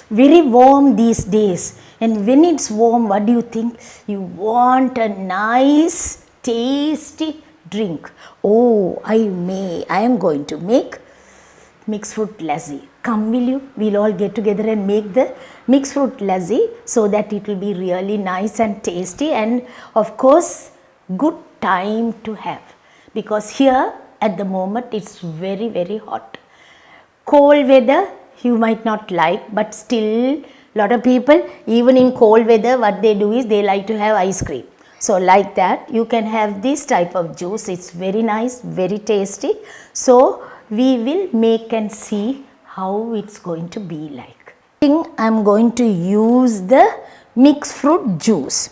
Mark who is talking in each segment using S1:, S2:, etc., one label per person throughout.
S1: very warm these days. And when it's warm, what do you think? You want a nice, tasty drink. Oh, I am going to make mixed fruit lassi. Come, will you? We'll all get together and make the mixed fruit lassi so that it will be really nice and tasty, and of course good time to have, because here at the moment it's very, very hot. Cold weather you might not like, but still lot of people, even in cold weather, what they do is they like to have ice cream. So like that you can have this type of juice. It's very nice, very tasty. So we will make and see how it's going to be like. I'm going to use the mixed fruit juice.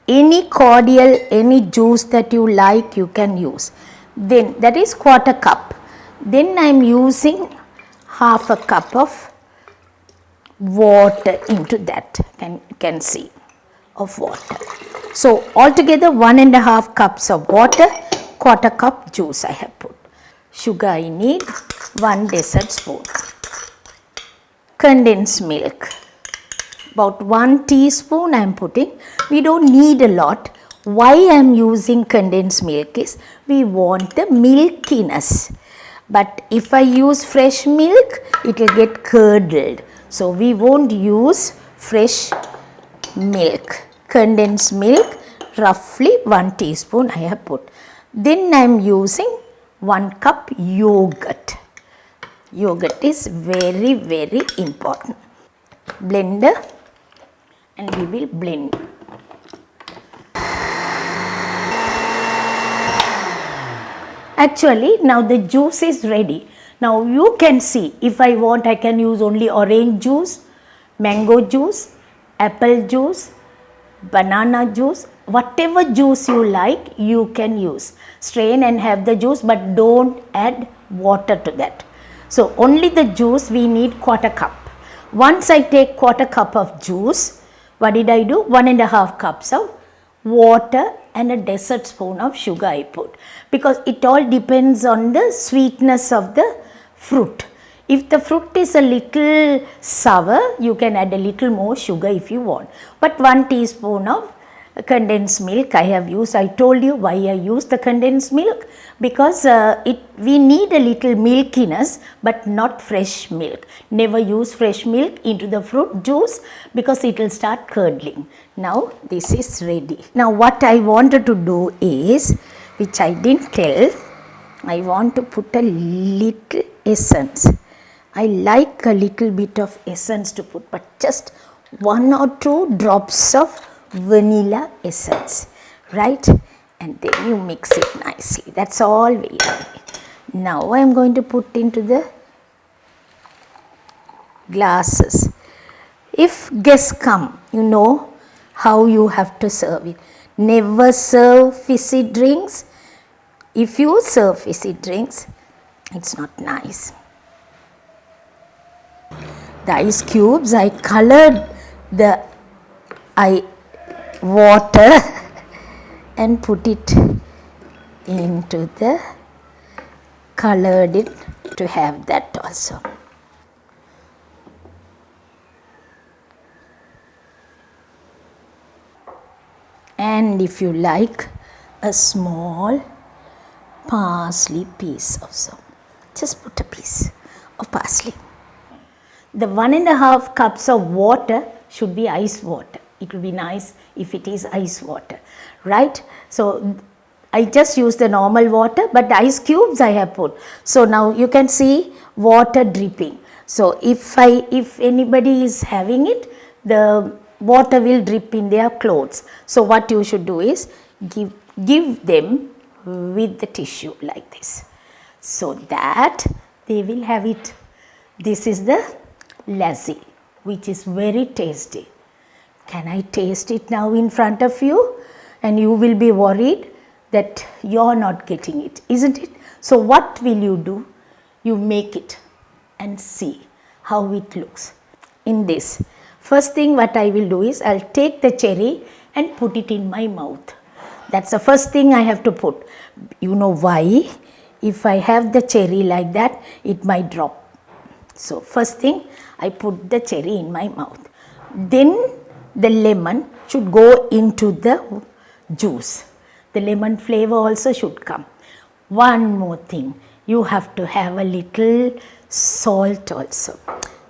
S1: Any cordial, any juice that you like, you can use. Then that is quarter cup. Then I'm using half a cup of water into that. Can see of water. So altogether 1.5 cups of water, quarter cup juice I have put. Sugar I need 1 dessert spoon. Condensed milk, about 1 teaspoon I am putting. We don't need a lot. Why I am using condensed milk is we want the milkiness. But if I use fresh milk, it will get curdled. So we won't use fresh milk. Condensed milk, roughly 1 teaspoon I have put. Then I am using 1 cup yogurt. Yogurt is very, very important. Blender, and we will blend. Actually now the juice is ready. Now you can see, if I want I can use only orange juice, mango juice, apple juice, banana juice, whatever juice you like you can use. Strain and have the juice, but don't add water to that. So only the juice we need quarter cup. Once I take quarter cup of juice, what did I do? 1.5 cups of water and a dessert spoon of sugar I put, because it all depends on the sweetness of the fruit. If the fruit is a little sour, you can add a little more sugar if you want. But 1 teaspoon of condensed milk I have used. I told you why I used the condensed milk, because we need a little milkiness, but not fresh milk. Never use fresh milk into the fruit juice because it will start curdling. Now this is ready. Now what I wanted to do is, which I didn't tell, I want to put a little essence. I like a little bit of essence to put, but just 1 or 2 drops of vanilla essence, right? And then you mix it nicely. That's all we need. Now I am going to put into the glasses. If guests come, you know how you have to serve it. Never serve fizzy drinks. If you serve fizzy drinks, it's not nice. The ice cubes, I colored the water and put it into the, colored it to have that also. And if you like, a small parsley piece also. Just put a piece of parsley. The 1.5 cups of water should be ice water. It will be nice if it is ice water, right? So I just use the normal water, but the ice cubes I have put. So now you can see water dripping. So if anybody is having it, the water will drip in their clothes. So what you should do is give them with the tissue like this, so that they will have it. This is the lassi, which is very tasty. Can I taste it now in front of you? And you will be worried that you're not getting it, isn't it? So what will you do? You make it and see how it looks in this. First thing what I will do is I'll take the cherry and put it in my mouth. That's the first thing I have to put. You know why? If I have the cherry like that, it might drop. So first thing, I put the cherry in my mouth. Then the lemon should go into the juice. The lemon flavor also should come. One more thing, you have to have a little salt also.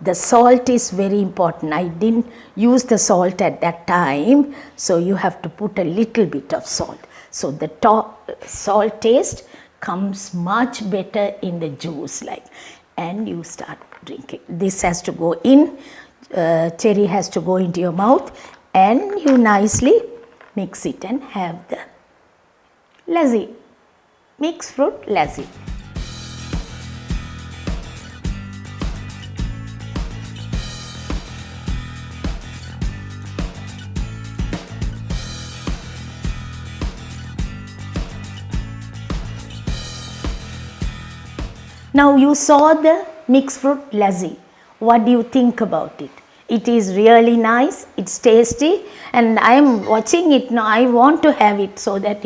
S1: The salt is very important. I didn't use the salt at that time, so you have to put a little bit of salt. So the salt taste comes much better in the juice, and you start drinking. This has to go in, cherry has to go into your mouth, and you nicely mix it and have the lassi, mixed fruit lassi. Now you saw the mixed fruit lassi. What do you think about it? It is really nice, it's tasty, and I am watching it now. I want to have it so that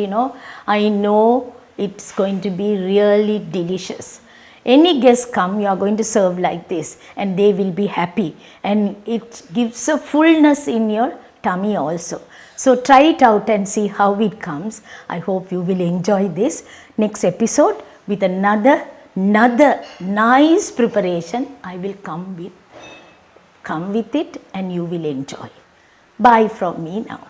S1: I know it's going to be really delicious. Any guest come, you are going to serve like this and they will be happy, and it gives a fullness in your tummy also. So try it out and see how it comes. I hope you will enjoy this. Next episode with another nice preparation I will come with it, and you will enjoy. Bye from me now.